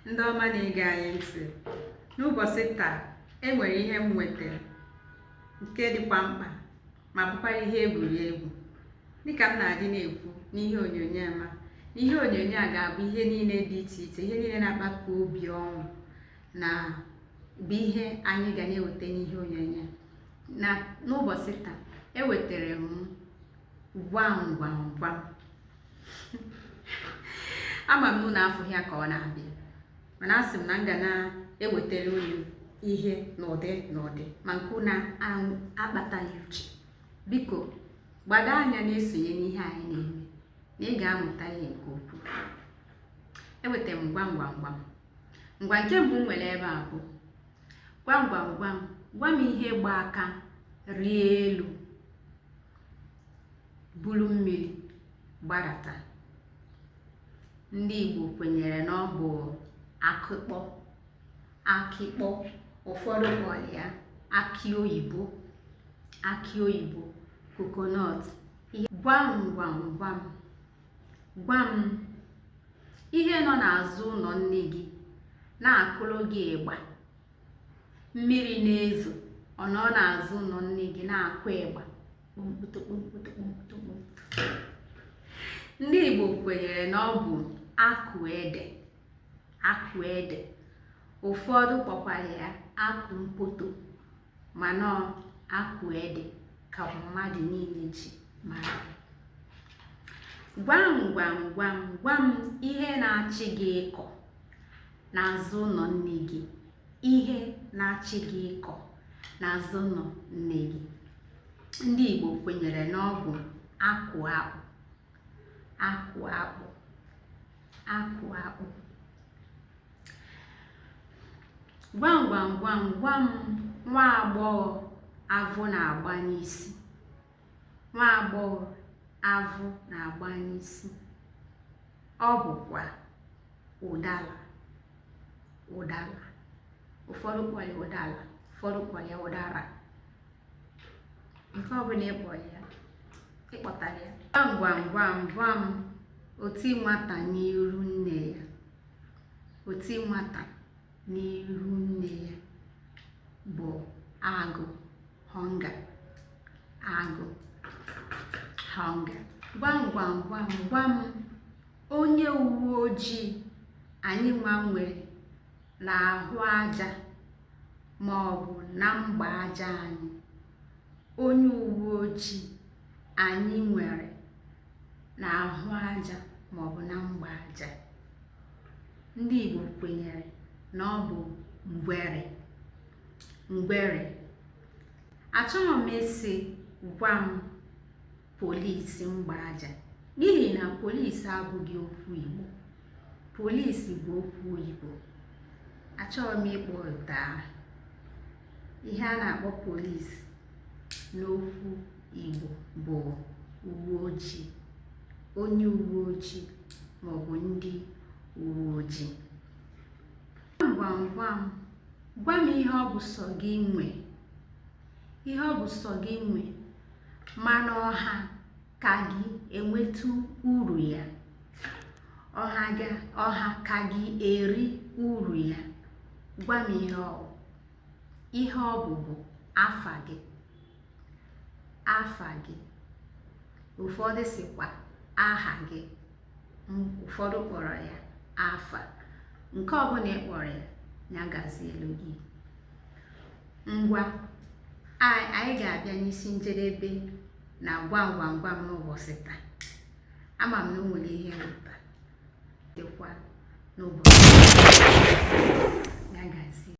ndị ọma na-ege anyị ntị. N'ụbọchị taa enwere ihe m nwetara nke dịkwa mkpa ma bụkwara ihe egwuregwu. Dịka m na-adị na-ekwu n'ihe onyonyo a, n'ihe onyonyo a ga-abụ ihe niile dị iche iche, ihe niile na-akpakọ obi ọṅụ na bụ ihe anyị ga na-eweta n'ihe onyonyo na n'ụbọchị taa ewetara m gwam gwam gwam. Ama m na afọ ya ka ọ na-abịa, mana asị m na m ga na-ewetara unu ihe n'ụdị ma nke na-akpataghị uche. Biko gbado anya na-esonye n'ihe anyị na-eme na ị ga-amụta ihe nke ukwuu. Ewetara m gwam gwam gwam. Ngwa nke mbụ m nwere ebe a bụ gwam gwam gwam. Gwa m ihe gba aka rie elu bulu mmiri gbadata. Ndị Igbo kwenyere na ọ bụ akịkpọ, ụfọdụ kpọrọ ya akị oyibo, coconut. Gwam gwam gwam. Gwa m ihe nọ n'azụ ụlọ nne gị na-akụrụ gị ịgba. Mmiri na-ezo, ọ nọ n'azụ ụlọ nne gị na-akụ ịgba. Ndị Igbo kwenyere na ọ bụ akụ ede. Ụfọdụ kpọkwara ya akụ mpoto, mana akụ ede ka mmadụ niile ji mara. Gwam gwam gwam. Gwa m ihe na-achị gị ịkọ n'azụ ụlọ nne gị. Ihe na-achị gị ịkọ n'azụ ụlọ nne gị. Ndị Igbo kwenyere na ọ bụ akụ akpụ. Gwam gwam gwam. Gwa m nwa agbọghọ avụ na-agba n'isi. Nwa agbọghọ avụ na-agba n'isi. Ọ bụkwa ụdara. Ụfọdụ kpọrọ ya ụdara, ụfọdụ kpọrọ ya ụdara. Nke ọ bụla ịkpọtara ya. Gwam gwam gwam. Gwa m oti nwata n'iru nne ya. Oti nwata n'iru nne ya bụ agụ, hunger. Gwam gwam gwam. Gwa m onye uwe ojii anyị nwa nwere n'ahụ aja ma ọ bụ na mgba aja anyị. Onye uwe ojii anyị nwere n'ahụ aja ma ọ bụ na mgba aja. Ndị Igbo kwenyere na ọ bụ ngwere. Achọghị m isi gwa m polisi mgba aja, n'ihi na polisi abụghị okwu Igbo. Polisi bụ okwu oyibo. Achọghị m ịkpọta ihe a na-akpọ polisi n'okwu Igbo bụ uwe ojii, onye uwe ojii ma ọ bụ ndị uwe ojii. Gwam gwam. Gwa m ihe ọ bụ sọ gị nwe. Ihe ọ bụ sọ gị nwe mana ọha ka gị enwetu uru ya. Ọha ka gị eri uru ya. Gwa m ihe ọ bụ. Ihe ọ bụ afa gị. Ụfọdụ sịkwa aha gị. Ụfọdụ kpọrọ ya afa. Nke ọbụla ị kpọrọ ya gazielu gị. Ngwa anyị ga-abịa n'isi njedebe na gwam gwam gwam n'ụbọchị taa. Ama m na o nwere ihe mmụta dịkwa n'ụbọchị ya gazie.